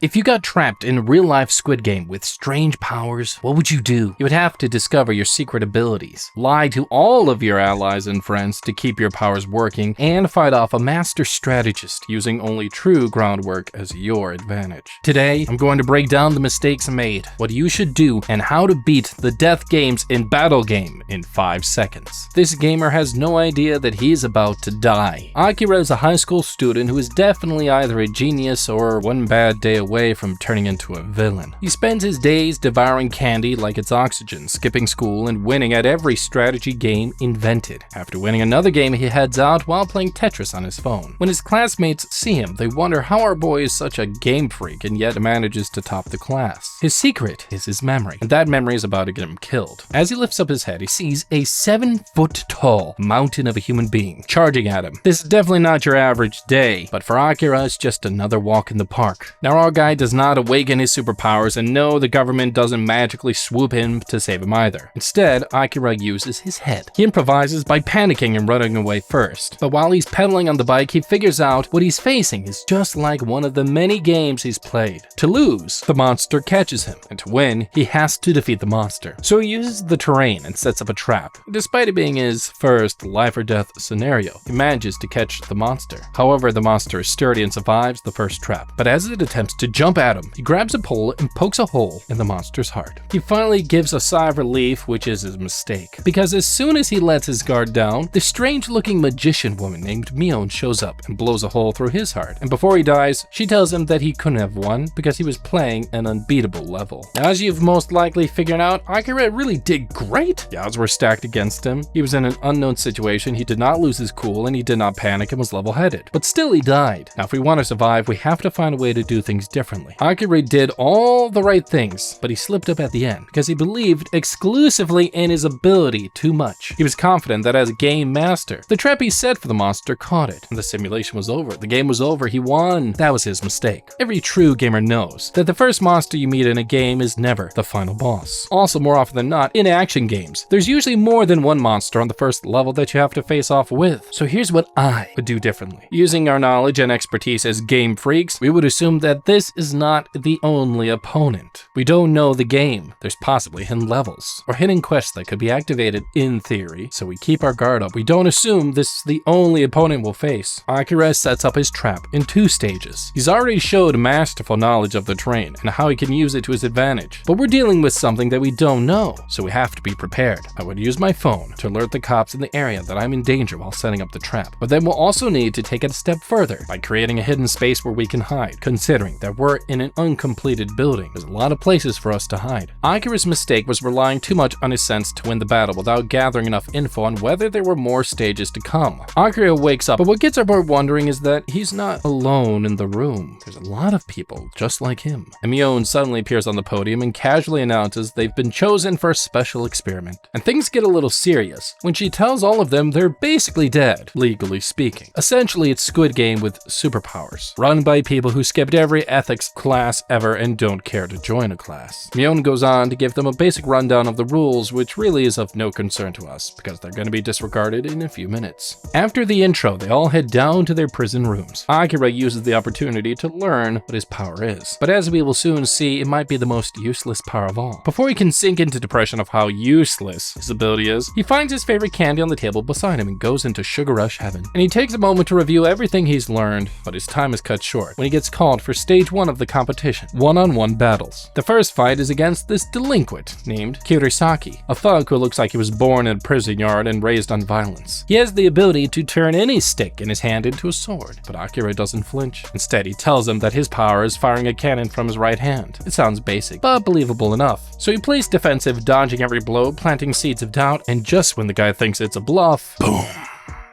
If you got trapped in a real-life Squid Game with strange powers, what would you do? You would have to discover your secret abilities, lie to all of your allies and friends to keep your powers working, and fight off a master strategist using only true groundwork as your advantage. Today, I'm going to break down the mistakes made, what you should do, and how to beat the death games in Battle Game in 5 seconds. This gamer has no idea that he's about to die. Akira is a high school student who is definitely either a genius or one bad day away from turning into a villain. He spends his days devouring candy like it's oxygen, skipping school, and winning at every strategy game invented. After winning another game, he heads out while playing Tetris on his phone. When his classmates see him, they wonder how our boy is such a game freak and yet manages to top the class. His secret is his memory, and that memory is about to get him killed. As he lifts up his head, he sees a 7-foot-tall mountain of a human being charging at him. This is definitely not your average day, but for Akira, it's just another walk in the park. Now, our guy does not awaken his superpowers, and no, the government doesn't magically swoop in to save him either. Instead, Akira uses his head. He improvises by panicking and running away first. But while he's pedaling on the bike, he figures out what he's facing is just like one of the many games he's played. To lose, the monster catches him, and to win, he has to defeat the monster. So he uses the terrain and sets up a trap. Despite it being his first life or death scenario, he manages to catch the monster. However, the monster is sturdy and survives the first trap. But as it attempts to jump at him, he grabs a pole and pokes a hole in the monster's heart. He finally gives a sigh of relief, which is his mistake, because as soon as he lets his guard down, the strange-looking magician woman named Mion shows up and blows a hole through his heart. And before he dies, she tells him that he couldn't have won because he was playing an unbeatable level. As you've most likely figured out, Akira really did great. The odds were stacked against him. He was in an unknown situation, he did not lose his cool, and he did not panic and was level-headed. But still, he died. Now, if we want to survive, we have to find a way to do things differently. Akira did all the right things, but he slipped up at the end because he believed exclusively in his ability too much. He was confident that as a game master, the trap he set for the monster caught it, and the simulation was over. The game was over, he won. That was his mistake. Every true gamer knows that the first monster you meet in a game is never the final boss. Also, more often than not, in action games, there's usually more than one monster on the first level that you have to face off with. So here's what I would do differently. Using our knowledge and expertise as game freaks, we would assume that this is not the only opponent. We don't know the game. There's possibly hidden levels or hidden quests that could be activated in theory, so we keep our guard up. We don't assume this is the only opponent we'll face. Akira sets up his trap in 2 stages. He's already showed masterful knowledge of the terrain and how he can use it to his advantage, but we're dealing with something that we don't know, so we have to be prepared. I would use my phone to alert the cops in the area that I'm in danger while setting up the trap, but then we'll also need to take it a step further by creating a hidden space where we can hide, considering that we're in an uncompleted building. There's a lot of places for us to hide. Akira's mistake was relying too much on his sense to win the battle without gathering enough info on whether there were more stages to come. Akira wakes up, but what gets our boy wondering is that he's not alone in the room. There's a lot of people just like him. And Mion suddenly appears on the podium and casually announces they've been chosen for a special experiment. And things get a little serious when she tells all of them they're basically dead, legally speaking. Essentially, it's Squid Game with superpowers, run by people who skipped every ethics class ever and don't care to join a class. Mion goes on to give them a basic rundown of the rules, which really is of no concern to us because they're going to be disregarded in a few minutes. After the intro, they all head down to their prison rooms. Akira uses the opportunity to learn what his power is, but as we will soon see, it might be the most useless power of all. Before he can sink into depression of how useless his ability is, he finds his favorite candy on the table beside him and goes into sugar rush heaven. And he takes a moment to review everything he's learned, but his time is cut short when he gets called for stage 1 of the competition, one-on-one battles. The first fight is against this delinquent named Kirisaki, a thug who looks like he was born in a prison yard and raised on violence. He has the ability to turn any stick in his hand into a sword, but Akira doesn't flinch. Instead, he tells him that his power is firing a cannon from his right hand. It sounds basic, but believable enough. So he plays defensive, dodging every blow, planting seeds of doubt, and just when the guy thinks it's a bluff, boom!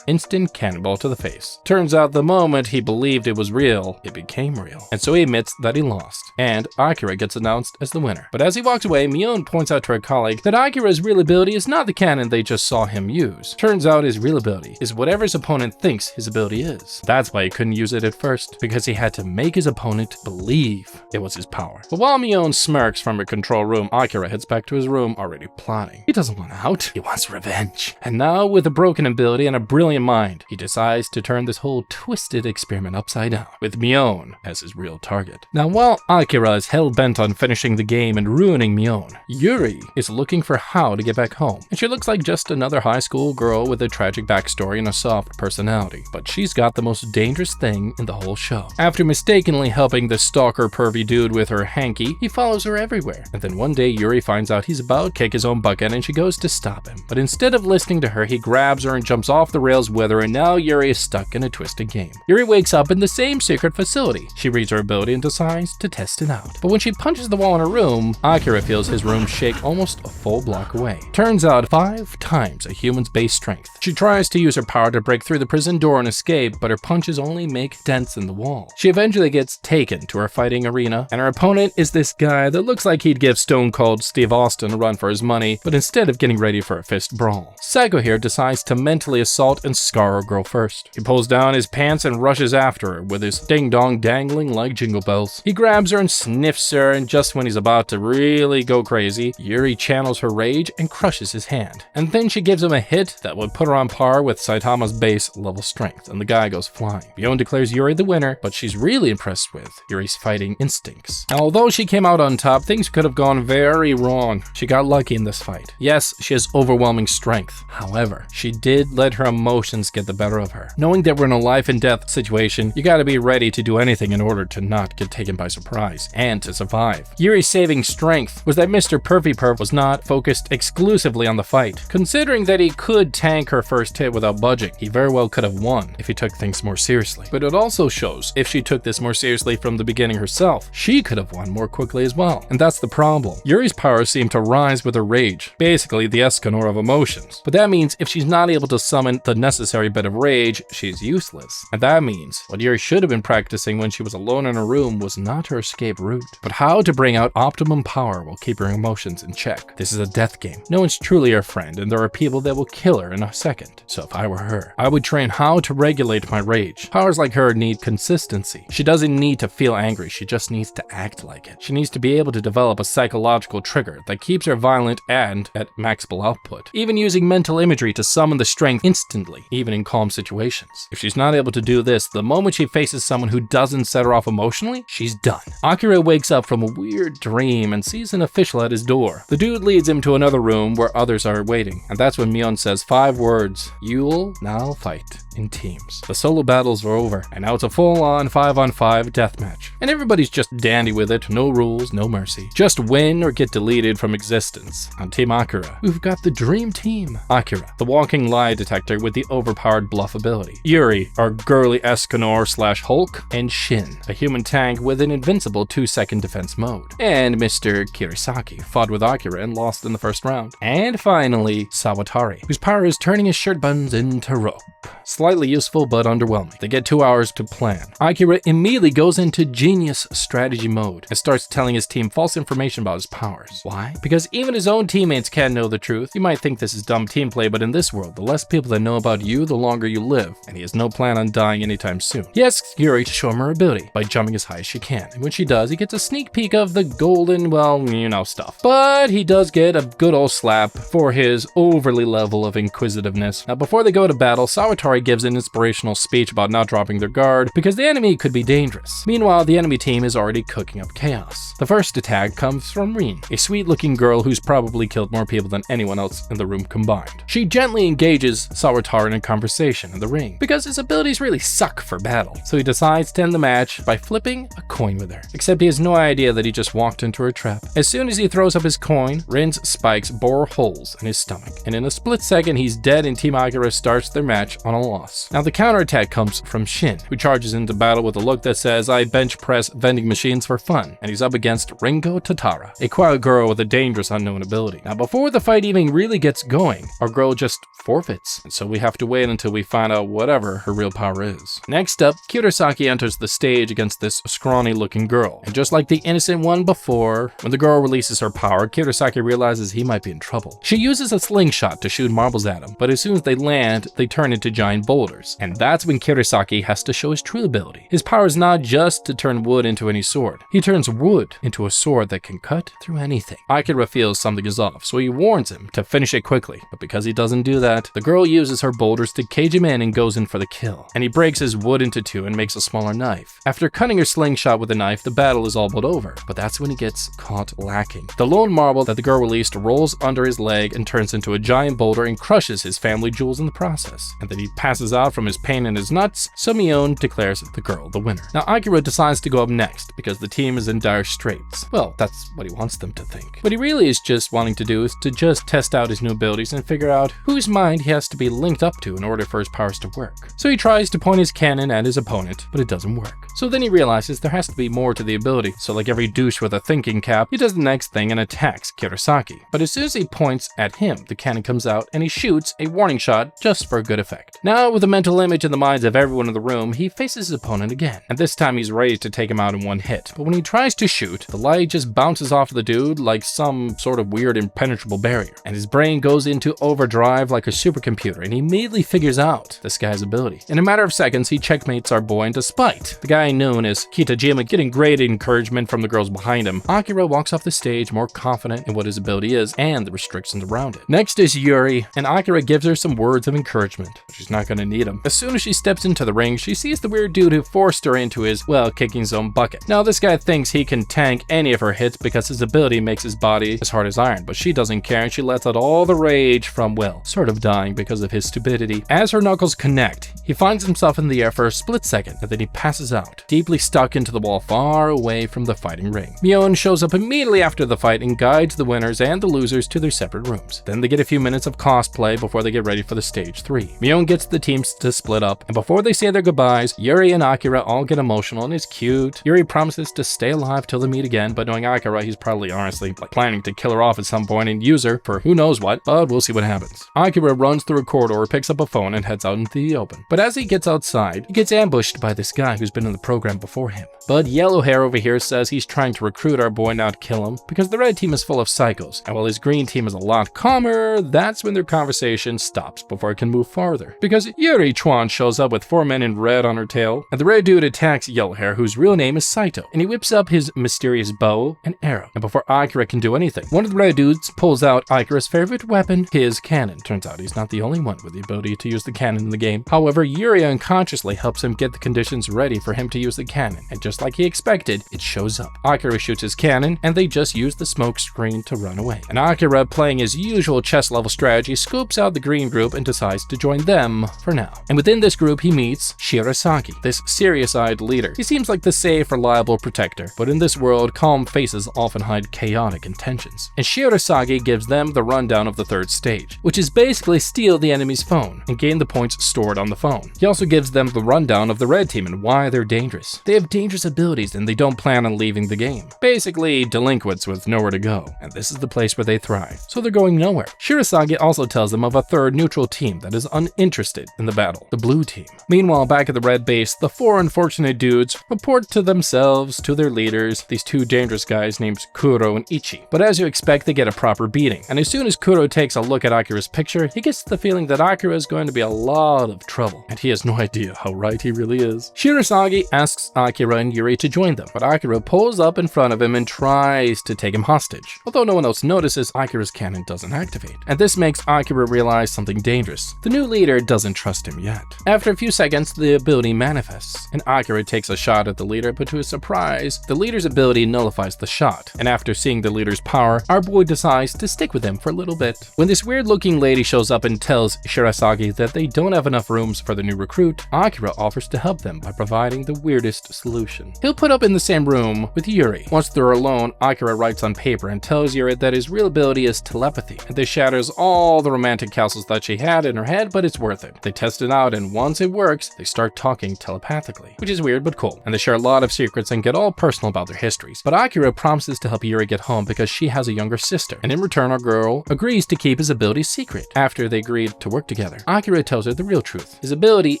Instant cannonball to the face. Turns out the moment he believed it was real, it became real. And so he admits that he lost, and Akira gets announced as the winner. But as he walks away, Mion points out to her colleague that Akira's real ability is not the cannon they just saw him use. Turns out his real ability is whatever his opponent thinks his ability is. That's why he couldn't use it at first, because he had to make his opponent believe it was his power. But while Mion smirks from her control room, Akira heads back to his room already plotting. He doesn't want out, he wants revenge. And now with a broken ability and a brilliant brilliant mind, he decides to turn this whole twisted experiment upside down, with Mion as his real target. Now, while Akira is hell-bent on finishing the game and ruining Mion, Yuri is looking for how to get back home. And she looks like just another high school girl with a tragic backstory and a soft personality, but she's got the most dangerous thing in the whole show. After mistakenly helping the stalker pervy dude with her hanky, he follows her everywhere. And then one day Yuri finds out he's about to kick his own bucket and she goes to stop him. But instead of listening to her, he grabs her and jumps off the rails with her, and now Yuri is stuck in a twisted game. Yuri wakes up in the same secret facility. She reads her ability and decides to test it out. But when she punches the wall in her room, Akira feels his room shake almost a full block away. Turns out 5 times a human's base strength. She tries to use her power to break through the prison door and escape, but her punches only make dents in the wall. She eventually gets taken to her fighting arena, and her opponent is this guy that looks like he'd give Stone Cold Steve Austin a run for his money, but instead of getting ready for a fist brawl. Psycho here decides to mentally assault and scar our girl first. He pulls down his pants and rushes after her with his ding-dong dangling like jingle bells. He grabs her and sniffs her, and just when he's about to really go crazy, Yuri channels her rage and crushes his hand. And then she gives him a hit that would put her on par with Saitama's base level strength, and the guy goes flying. Mion declares Yuri the winner, but she's really impressed with Yuri's fighting instincts. Now, although she came out on top, things could have gone very wrong. She got lucky in this fight. Yes, she has overwhelming strength. However, she did let her emotions get the better of her. Knowing that we're in a life and death situation, you gotta be ready to do anything in order to not get taken by surprise and to survive. Yuri's saving strength was that Mr. Pervy Perv was not focused exclusively on the fight. Considering that he could tank her first hit without budging, he very well could have won if he took things more seriously. But it also shows if she took this more seriously from the beginning herself, she could have won more quickly as well. And that's the problem. Yuri's powers seem to rise with her rage, basically the Escanor of emotions. But that means if she's not able to summon the necessary bit of rage, she's useless. And that means what Yuri should have been practicing when she was alone in her room was not her escape route, but how to bring out optimum power while keeping her emotions in check. This is a death game. No one's truly her friend, and there are people that will kill her in a second. So if I were her, I would train how to regulate my rage. Powers like her need consistency. She doesn't need to feel angry, she just needs to act like it. She needs to be able to develop a psychological trigger that keeps her violent and at maximal output, even using mental imagery to summon the strength instantly, even in calm situations. If she's not able to do this, the moment she faces someone who doesn't set her off emotionally, she's done. Akira wakes up from a weird dream and sees an official at his door. The dude leads him to another room where others are waiting, and that's when Mion says 5 words: "You'll now fight in teams." The solo battles are over, and now it's a full-on 5-on-5 deathmatch. And everybody's just dandy with it, no rules, no mercy. Just win or get deleted from existence. On Team Akira, we've got the dream team. Akira, the walking lie detector with the overpowered bluff ability. Yuri, our girly Escanor/Hulk, and Shin, a human tank with an invincible 2-second defense mode. And Mr. Kirisaki fought with Akira and lost in the first round. And finally, Sawatari, whose power is turning his shirt buttons into rope. Slightly useful, but underwhelming. They get 2 hours to plan. Akira immediately goes into genius strategy mode and starts telling his team false information about his powers. Why? Because even his own teammates can't know the truth. You might think this is dumb team play, but in this world, the less people that know about you, the longer you live, and he has no plan on dying anytime soon. He asks Yuri to show him her ability by jumping as high as she can, and when she does, he gets a sneak peek of the golden, well, you know, stuff. But he does get a good old slap for his overly level of inquisitiveness. Now, before they go to battle, Sawatari gives an inspirational speech about not dropping their guard because the enemy could be dangerous. Meanwhile, the enemy team is already cooking up chaos. The first attack comes from Rin, a sweet-looking girl who's probably killed more people than anyone else in the room combined. She gently engages Sawatari in a conversation in the ring because his abilities really suck for battle, so he decides to end the match by flipping a coin with her. Except he has no idea that he just walked into her trap. As soon as he throws up his coin, Rin's spikes bore holes in his stomach, and in a split second he's dead and Team Akira starts their match on a loss. Now the counterattack comes from Shin, who charges into battle with a look that says, "I bench press vending machines for fun," and he's up against Ringo Tatara, a quiet girl with a dangerous unknown ability. Now before the fight even really gets going, our girl just forfeits, and so we have to wait until we find out whatever her real power is. Next up, Kirisaki enters the stage against this scrawny looking girl, and just like the innocent one before, when the girl releases her power, Kirisaki realizes he might be in trouble. She uses a slingshot to shoot marbles at him, but as soon as they land, they turn into giant boulders, and that's when Kirisaki has to show his true ability. His power is not just to turn wood into any sword, he turns wood into a sword that can cut through anything. Akira feels something is off, so he warns him to finish it quickly, but because he doesn't do that, the girl uses her boulders to cage him in and goes in for the kill. And he breaks his wood into two and makes a smaller knife. After cutting her slingshot with the knife, the battle is all but over, but that's when he gets caught lacking. The lone marble that the girl released rolls under his leg and turns into a giant boulder and crushes his family jewels in the process. And then he passes out from his pain in his nuts, so Mion declares the girl the winner. Now Akira decides to go up next because the team is in dire straits. Well, that's what he wants them to think. What he really is just wanting to do is to just test out his new abilities and figure out whose mind he has to be linked up to in order for his powers to work. So he tries to point his cannon at his opponent, but it doesn't work. So then he realizes there has to be more to the ability, so like every douche with a thinking cap, he does the next thing and attacks Kurosaki. But as soon as he points at him, the cannon comes out and he shoots a warning shot just for good effect. Now, with a mental image in the minds of everyone in the room, he faces his opponent again, and this time he's ready to take him out in one hit. But when he tries to shoot, the light just bounces off the dude like some sort of weird impenetrable barrier, and his brain goes into overdrive like a supercomputer, and he immediately figures out this guy's ability. In a matter of seconds, he checkmates our boy, and despite the guy known as Kitajima getting great encouragement from the girls behind him, Akira walks off the stage more confident in what his ability is and the restrictions around it. Next is Yuri, and Akira gives her some words of encouragement, but she's not going to need them. As soon as she steps into the ring, she sees the weird dude who forced her into his, well, kicking his own bucket. Now this guy thinks he can tank any of her hits because his ability makes his body as hard as iron, but she doesn't care and she lets out all the rage from, well, sort of dying because of his stupidity. As her knuckles connect, he finds himself in the air for a split second, and then he passes out, deeply stuck into the wall far away from the fighting ring. Mion shows up immediately after the fight and guides the winners and the losers to their separate rooms. Then they get a few minutes of cosplay before they get ready for the stage 3. Mion gets the teams to split up, and before they say their goodbyes, Yuri and Akira all get emotional and it's cute. Yuri promises to stay alive till they meet again, but knowing Akira, he's probably honestly planning to kill her off at some point and use her for who knows what, but we'll see what happens. Akira runs through a corridor, picks up a phone, and heads out into the open. But as he gets outside, he gets ambushed by this guy who's been in the program before him. But yellow hair over here says he's trying to recruit our boy, not kill him, because the red team is full of psychos, and while his green team is a lot calmer, that's when their conversation stops before it can move farther. Because Yuri Chuan shows up with 4 men in red on her tail, and the red dude attacks yellow hair, whose real name is Saito, and he whips up his mysterious bow and arrow. And before Akira can do anything, one of the red dudes pulls out Akira's favorite weapon, his cannon. Turns out he's not the only one with the ability to use the cannon in the game. However, Yuri unconsciously helps him get the conditions ready for him to use the cannon, and just like he expected, it shows up. Akira shoots his cannon, and they just use the smoke screen to run away. And Akira, playing his usual chess level strategy, scoops out the green group and decides to join them for now. And within this group, he meets Shirasaki, this serious-eyed leader. He seems like the safe, reliable protector, but in this world, calm faces often hide chaotic intentions. And Shirasaki gives them the rundown of the third stage, which is basically steal the enemy's phone and gain the points stored on the phone. He also gives them the rundown of the red team and why they're dangerous. They have dangerous abilities and they don't plan on leaving the game. Basically, delinquents with nowhere to go, and this is the place where they thrive, so they're going nowhere. Shirasagi also tells them of a third neutral team that is uninterested in the battle, the blue team. Meanwhile, back at the red base, the 4 unfortunate dudes report to themselves, to their leaders, these 2 dangerous guys named Kuro and Ichi. But as you expect, they get a proper beating, and as soon as Kuro takes a look at Akira's picture, he gets the feeling that Akira is going to be a lot of trouble, and he has no idea how right he really is. Shirasagi asks Akira and Yuri to join them, but Akira pulls up in front of him and tries to take him hostage. Although no one else notices, Akira's cannon doesn't activate, and this makes Akira realize something dangerous. The new leader doesn't trust him yet. After a few seconds, the ability manifests, and Akira takes a shot at the leader, but to his surprise, the leader's ability nullifies the shot, and after seeing the leader's power, our boy decides to stick with him for a little bit. When this weird-looking lady shows up and tells Shirasagi that they don't have enough rooms for the new recruit, Akira offers to help them by providing the weirdest solution. He'll put up in the same room with Yuri. Once they're alone, Akira writes on paper and tells Yuri that his real ability is telepathy, and this shatters all the romantic castles that she had in her head, but it's worth it. They test it out, and once it works, they start talking telepathically, which is weird but cool, and they share a lot of secrets and get all personal about their histories. But Akira promises to help Yuri get home because she has a younger sister, and in return, our girl agrees to keep his ability secret. After they agreed to work together, Akira tells her the real truth. His ability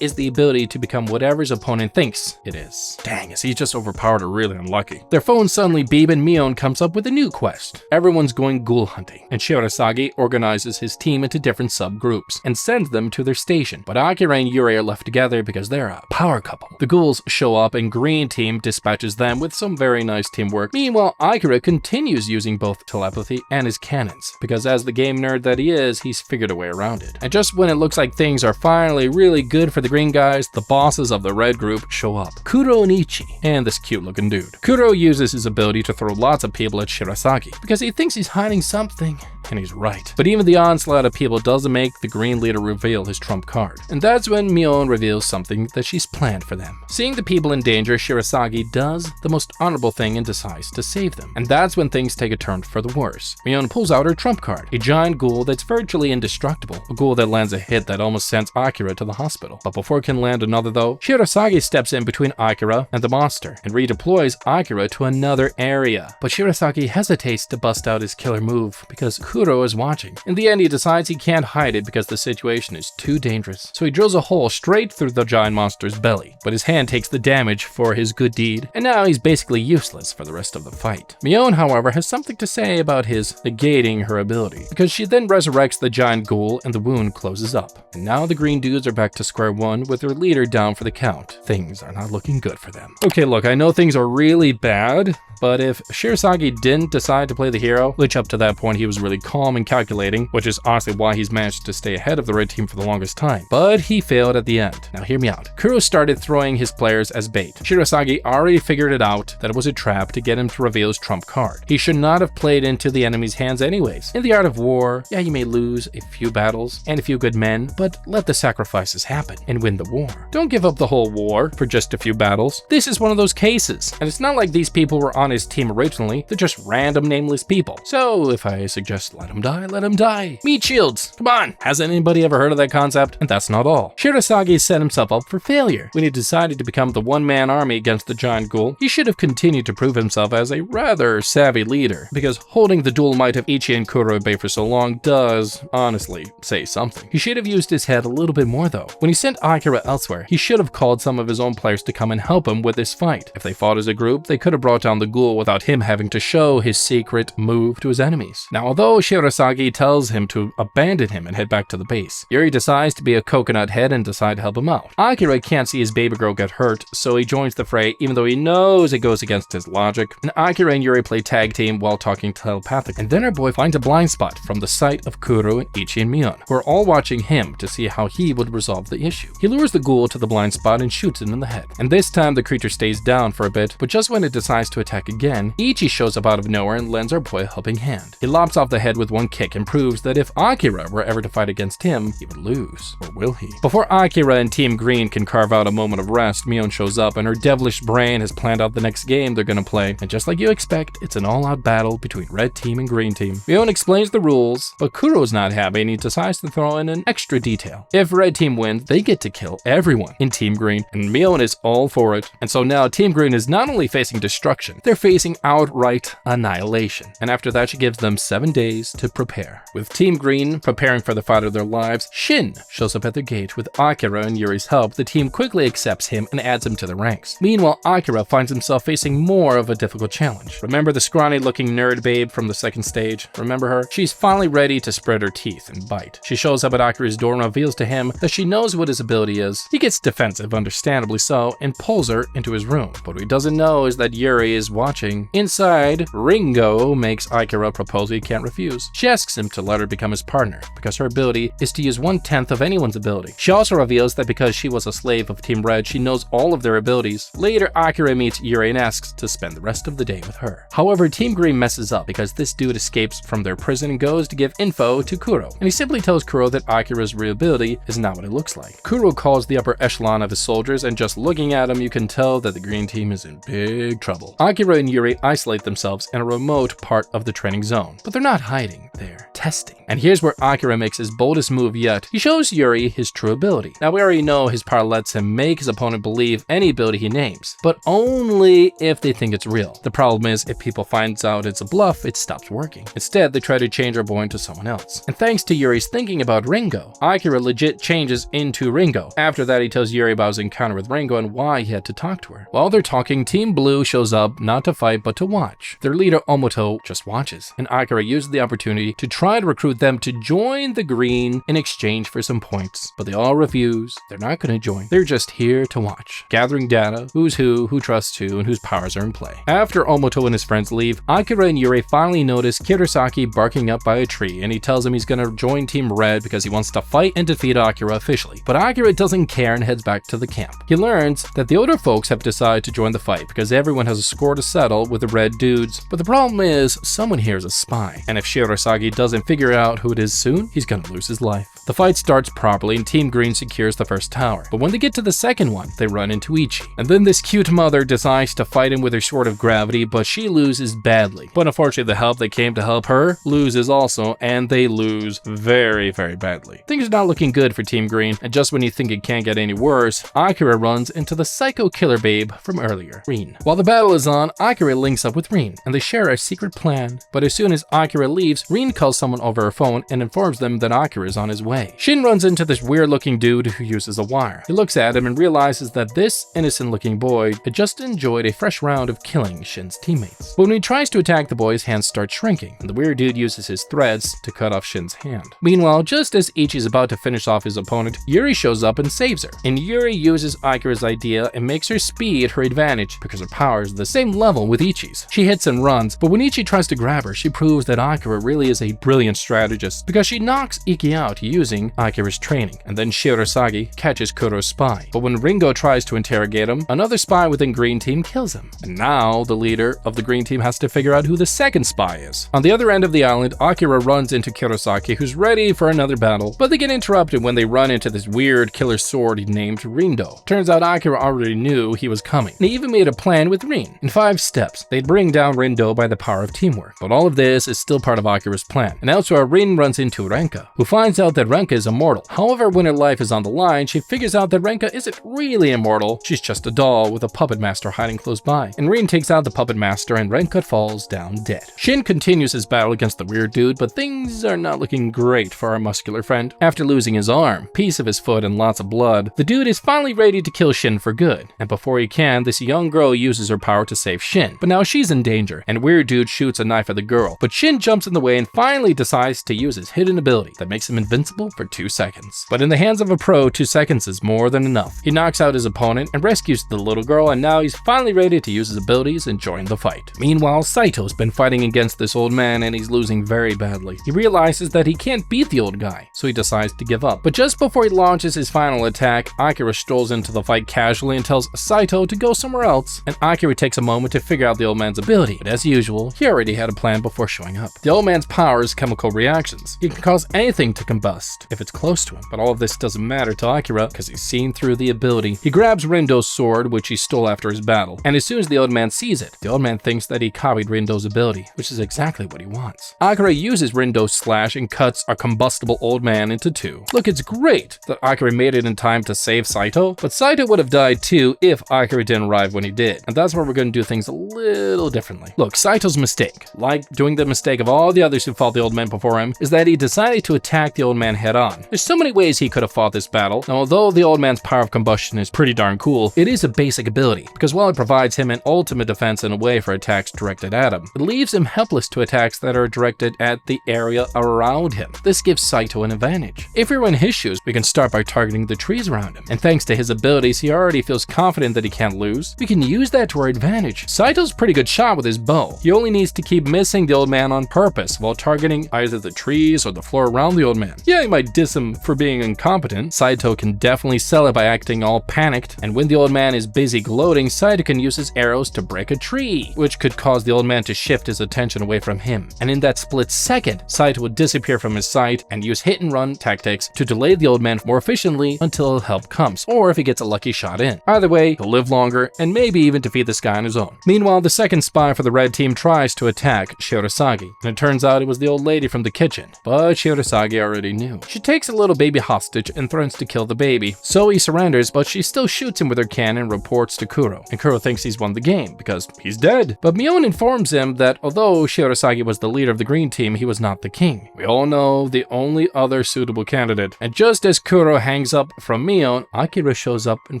is the ability to become whatever his opponent thinks it is. Dang, is he just overpowered or really unlucky? Their phones suddenly beep and Mion comes up with a new quest. Everyone's going ghoul hunting, and Shirasagi organizes his team into different subgroups and sends them to their station. But Akira and Yuri are left together because they're a power couple. The ghouls show up and green team dispatches them with some very nice teamwork. Meanwhile, Akira continues using both telepathy and his cannons, because as the game nerd that he is, he's figured a way around it. And just when when it looks like things are finally really good for the green guys, the bosses of the red group show up. Kuro and Ichi, and this cute looking dude. Kuro uses his ability to throw lots of people at Shirasagi because he thinks he's hiding something, and he's right. But even the onslaught of people doesn't make the green leader reveal his trump card. And that's when Mion reveals something that she's planned for them. Seeing the people in danger, Shirasagi does the most honorable thing and decides to save them. And that's when things take a turn for the worse. Mion pulls out her trump card, a giant ghoul that's virtually indestructible, a ghoul that lands a hit that almost sends Akira to the hospital. But before it can land another though, Shirasagi steps in between Akira and the monster and redeploys Akira to another area. But Shirasagi hesitates to bust out his killer move because Kuro is watching. In the end, he decides he can't hide it because the situation is too dangerous. So he drills a hole straight through the giant monster's belly, but his hand takes the damage for his good deed, and now he's basically useless for the rest of the fight. Mion, however, has something to say about his negating her ability, because she then resurrects the giant ghoul and the wound closes up. And now the green dudes are back to square one with their leader down for the count. Things are not looking good for them. Okay, look, I know things are really bad, but if Shirasagi didn't decide to play the hero, which up to that point he was really calm and calculating, which is honestly why he's managed to stay ahead of the red team for the longest time, but he failed at the end. Now hear me out. Kuro started throwing his players as bait. Shirasagi already figured it out that it was a trap to get him to reveal his trump card. He should not have played into the enemy's hands anyways. In the art of war, yeah, you may lose a few battles and a few good men, but let the sacrifices happen and win the war. Don't give up the whole war for just a few battles. This is one of those cases, and it's not like these people were on his team originally, they're just random nameless people. So if I suggest let him die, let him die. Meat shields, come on! Hasn't anybody ever heard of that concept? And that's not all. Shirasagi set himself up for failure. When he decided to become the one-man army against the giant ghoul, he should have continued to prove himself as a rather savvy leader, because holding the dual might of Ichi and Kuro at bay for so long does, honestly, say something. He should have used his head a little bit more though. When he sent Akira elsewhere, he should have called some of his own players to come and help him with this fight. If they fought as a group, they could have brought down the ghoul without him having to show his secret move to his enemies. Now, although Shirasagi tells him to abandon him and head back to the base, Yuri decides to be a coconut head and decide to help him out. Akira can't see his baby girl get hurt, so he joins the fray even though he knows it goes against his logic. And Akira and Yuri play tag team while talking telepathically. And then our boy finds a blind spot from the sight of Kuro and Ichi and Mion, who are all watching him to see how he would resolve the issue. He lures the ghoul to the blind spot and shoots it in the head. And this time the creature stays down for a bit, but just when it decides to attack again, Ichi shows up out of nowhere and lends our boy a helping hand. He lops off the head with one kick and proves that if Akira were ever to fight against him, he would lose. Or will he? Before Akira and Team Green can carve out a moment of rest, Mion shows up and her devilish brain has planned out the next game they're gonna play. And just like you expect, it's an all-out battle between red team and green team. Mion explains the rules, but Kuro's not happy and he decides to throw in an extra detail. If red team wins, they get to kill everyone in Team Green, and Mion is all for it. And so now Team Green is not only facing destruction, they're facing outright annihilation. And after that, she gives them 7 days to prepare. With Team Green preparing for the fight of their lives, Shin shows up at their gate. With Akira and Yuri's help, the team quickly accepts him and adds him to the ranks. Meanwhile, Akira finds himself facing more of a difficult challenge. Remember the scrawny-looking nerd babe from the second stage? Remember her? She's finally ready to spread her teeth and bite. She shows up at Akira's door and reveals to him that she knows what his ability is. He gets defensive, understandably so, and pulls her into his room. But what he doesn't know is that Yuri is watching. Inside, Ringo makes Akira a proposal he can't refuse. She asks him to let her become his partner, because her ability is to use 1/10 of anyone's ability. She also reveals that because she was a slave of Team Red, she knows all of their abilities. Later, Akira meets Yuri and asks to spend the rest of the day with her. However, Team Green messes up because this dude escapes from their prison and goes to give info to Kuro. And he simply tells Kuro that Akira's real ability is not what it looks like. Kuro calls the upper echelon of his soldiers, and just looking at him, you can tell that the green team is in big trouble. Akira and Yuri isolate themselves in a remote part of the training zone, but they're not hiding, they're testing. And here's where Akira makes his boldest move yet. He shows Yuri his true ability. Now, we already know his power lets him make his opponent believe any ability he names, but only if they think it's real. The problem is, if people find out it's a bluff, it stops working. Instead, they try to change our boy into someone else. And thanks to Yuri's thinking about Ringo, Akira legit changes into Ringo. After that, he tells Yuri about his encounter with Ringo and why he had to talk to her. While they're talking, Team Blue shows up not to fight but to watch. Their leader Omoto just watches, and Akira uses the opportunity to try to recruit them to join the Green in exchange for some points. But they all refuse. They're not going to join. They're just here to watch, gathering data, who's who trusts who, and whose powers are in play. After Omoto and his friends leave, Akira and Yuri finally notice Kirasaki barking up by a tree, and he tells him he's going to join Team Red because he wants to fight and defeat Akira officially, but Akira doesn't care and heads back to the camp. He learns that the older folks have decided to join the fight because everyone has a score to settle with the red dudes, but the problem is someone here is a spy, and if Shirasagi doesn't figure out who it is soon, he's gonna lose his life. The fight starts properly and Team Green secures the first tower, but when they get to the second one, they run into Ichi. And then this cute mother decides to fight him with her sword of gravity, but she loses badly. But unfortunately, the help that came to help her loses also, and they lose very, very badly. Things are not looking good for Team Green, and just when you think it can't get any worse, Akira runs into the psycho killer babe from earlier, Rin. While the battle is on, Akira links up with Rin, and they share a secret plan. But as soon as Akira leaves, Rin calls someone over her phone and informs them that Akira is on his way. Shin runs into this weird-looking dude who uses a wire. He looks at him and realizes that this innocent-looking boy had just enjoyed a fresh round of killing Shin's teammates. But when he tries to attack the boy, his hands start shrinking, and the weird dude uses his threads to cut off Shin's hand. Meanwhile, just as Ichi's about to finish off his opponent, Yuri shows up and saves her. And Yuri uses Akira's idea and makes her speed her advantage because her power is the same level with Ichi's. She hits and runs, but when Ichi tries to grab her, she proves that Akira really is a brilliant strategist because she knocks Iki out using Akira's training, and then Shirasagi catches Kuro's spy. But when Ringo tries to interrogate him, another spy within Green Team kills him. And now the leader of the Green Team has to figure out who the second spy is. On the other end of the island, Akira runs into Kurosaki, who's ready for another battle, but they get interrupted when they run into this weird killer sword named Rindo. Turns out Akira already knew he was coming, and he even made a plan with Rin. In 5 steps, they'd bring down Rindo by the power of teamwork. But all of this is still part of Akira's plan. And elsewhere, Rin runs into Renka, who finds out that Renka is immortal. However, when her life is on the line, she figures out that Renka isn't really immortal, she's just a doll with a puppet master hiding close by. And Rin takes out the puppet master and Renka falls down dead. Shin continues his battle against the weird dude, but things are not looking great for our muscular friend. After losing his arm, piece of his foot, and lots of blood, the dude is finally ready to kill Shin for good. And before he can, this young girl uses her power to save Shin. But now she's in danger, and weird dude shoots a knife at the girl. But Shin jumps in the way and finally decides to use his hidden ability that makes him invincible for 2 seconds. But in the hands of a pro, 2 seconds is more than enough. He knocks out his opponent and rescues the little girl, and now he's finally ready to use his abilities and join the fight. Meanwhile, Saito's been fighting against this old man and he's losing very badly. He realizes that he can't beat the old guy, so he decides to give up. But just before he launches his final attack, Akira strolls into the fight casually and tells Saito to go somewhere else, and Akira takes a moment to figure out the old man's ability. But as usual, he already had a plan before showing up. The old man's power is chemical reactions. He can cause anything to combust if it's close to him, but all of this doesn't matter to Akira because he's seen through the ability. He grabs Rindo's sword, which he stole after his battle, and as soon as the old man sees it, the old man thinks that he copied Rindo's ability, which is exactly what he wants. Akira uses Rindo's slash and cuts our combustible old man into 2. Look, it's great that Akira made it in time to save Saito, but Saito would have died too if Akira didn't arrive when he did, and that's where we're going to do things a little differently. Look, Saito's mistake, like doing the mistake of all the others who fought the old man before him, is that he decided to attack the old man head on. There's so many ways he could have fought this battle, and although the old man's power of combustion is pretty darn cool, it is a basic ability, because while it provides him an ultimate defense in a way for attacks directed at him, it leaves him helpless to attacks that are directed at the area around him. This gives Saito an advantage. If we were in his shoes, we can start by targeting the trees around him, and thanks to his abilities, he already feels confident that he can't lose. We can use that to our advantage. Saito's a pretty good shot with his bow. He only needs to keep missing the old man on purpose while targeting either the trees or the floor around the old man. Yeah, he might diss him for being incompetent. Saito can definitely sell it by acting all panicked, and when the old man is busy gloating, Saito can use his arrows to break a tree, which could cause the old man to shift his attention away from him. And in that split second, Saito would disappear from his sight and use hit and run tactics to delay the old man more efficiently until help comes, or if he gets a lucky shot in. Either way, he'll live longer and maybe even defeat this guy on his own. Meanwhile, the second spy for the red team tries to attack Shirasagi, and it turns out it was the old lady from the kitchen, but Shirasagi already knew. She takes a little baby hostage and threatens to kill the baby, so he surrenders, but she still shoots him with her cannon and reports to Kuro, and Kuro thinks he's won the game because he's dead. But Mion informs him that although Shirasagi was the leader of the green team, he was not the king. We all know the only other suitable candidate, and just as Kuro hangs up from Mion, Akira shows up in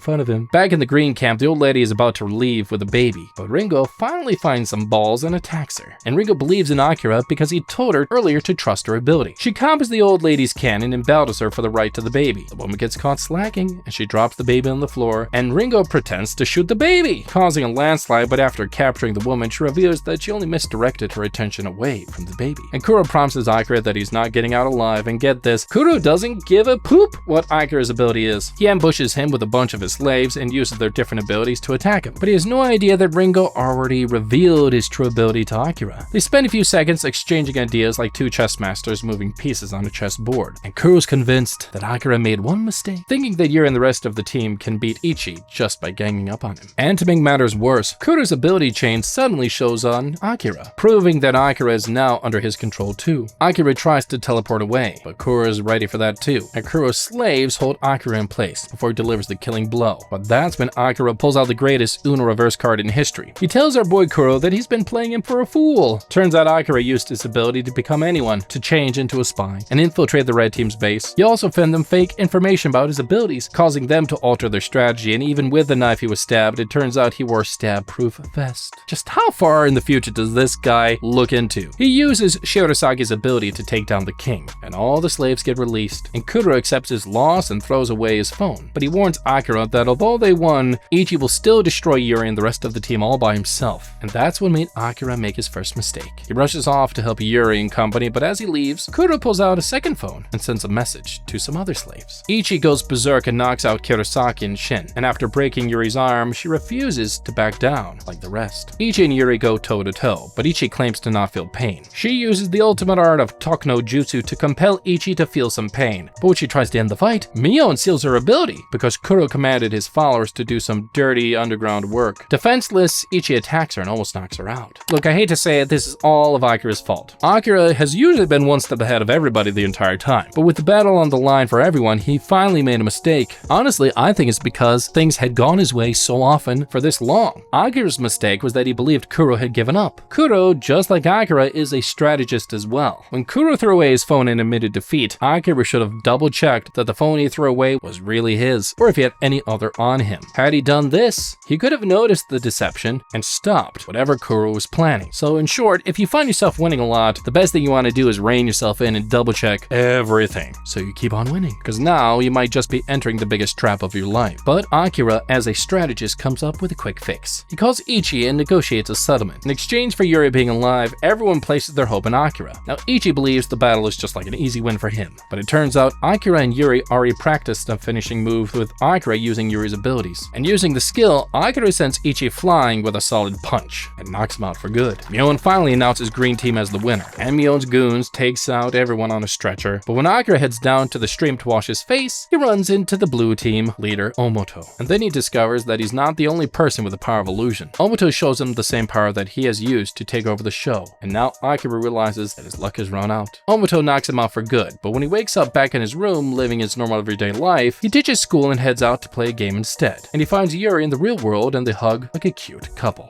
front of him. Back in the green camp, the old lady is about to leave with a baby, but Ringo finally finds some balls and attacks her. And Ringo believes in Akira because he told her earlier to trust her ability. She copies the old lady's cannon and battles her for the right to the baby. The woman gets caught slacking, and she drops the baby on the floor, and Ringo pretends to shoot the baby, causing a landslide, but after capturing the woman, she reveals that she only misdirected her attention away from the baby. And Kuro promises Akira that he's not getting out alive, and get at this, Kuro doesn't give a poop what Akira's ability is. He ambushes him with a bunch of his slaves and uses their different abilities to attack him, but he has no idea that Ringo already revealed his true ability to Akira. They spend a few seconds exchanging ideas like two chess masters moving pieces on a chessboard, and Kuro's convinced that Akira made one mistake, thinking that Yuri and the rest of the team can beat Ichi just by ganging up on him. And to make matters worse, Kuro's ability chain suddenly shows on Akira, proving that Akira is now under his control too. Akira tries to teleport away, but Kuro is ready for that too, and Kuro's slaves hold Akira in place before he delivers the killing blow. But that's when Akira pulls out the greatest Uno reverse card in history. He tells our boy Kuro that he's been playing him for a fool. Turns out Akira used his ability to become anyone, to change into a spy, and infiltrate the red team's base. He also fed them fake information about his abilities, causing them to alter their strategy, and even with the knife he was stabbed, it turns out he wore a stab-proof vest. Just how far in the future does this guy look into? He uses Shirasagi's ability to take down the king, and all the slaves get released, and Kuro accepts his loss and throws away his phone. But he warns Akira that although they won, Ichi will still destroy Yuri and the rest of the team all by himself, and that's what made Akira make his first mistake. He rushes off to help Yuri and company, but as he leaves, Kuro pulls out a second phone and sends a message to some other slaves. Ichi goes berserk and knocks out Kirasaki and Shin, and after breaking Yuri's arm, she refuses to back down like the rest. Ichi and Yuri go toe-to-toe, but Ichi claims to not feel pain. She uses the ultimate art of Tokno Jutsu to compel Ichi to feel some pain, but when she tries to end the fight, Mion seals her ability because Kuro commanded his followers to do some dirty underground work. Defenseless, Ichi attacks her and almost knocks her out. Look, I hate to say it, this is all of Akira's fault. Akira has usually been one step ahead of everybody the entire time, but with the battle on the line for everyone, he finally made a mistake. Honestly, I think it's because things had gone his way so often for this long. Akira's mistake was that he believed Kuro had given up. Kuro, just like Akira, is a strategist as well. When Kuro threw away his phone and admitted defeat, Akira should have double-checked that the phone he threw away was really his, or if he had any other on him. Had he done this, he could have noticed the deception and stopped whatever Kuro was planning. So in short, if you find yourself winning a lot, the best thing you want to do is rein yourself in and double-check everything so you keep on winning, because now you might just be entering the biggest trap of your life. But Akira, as a strategist, comes up with a quick fix. He calls Ichi and negotiates a settlement. In exchange for Yuri being alive, everyone places their hope in Akira. Now, Ichi believes the battle is just like an easy win for him, but it turns out Akira and Yuri already practiced a finishing move with Akira using Yuri's abilities. And using the skill, Akira sends Ichi flying with a solid punch and knocks him out for good. Mion finally announces Green Team as the winner, and Mion's goons takes out everyone on a stretcher. But when Akira heads down to the stream to wash his face, he runs into the Blue Team leader Omoto. And then he discovers that he's not the only person with the power of illusion. Omoto shows him the same power that he has used to take over the show, and now Akira realizes that his luck has run out. Omoto knocks him out for good, but when he wakes up back in his room living his normal everyday life, he ditches school and heads out to play a game instead. And he finds Yuri in the real world and they hug like a cute couple.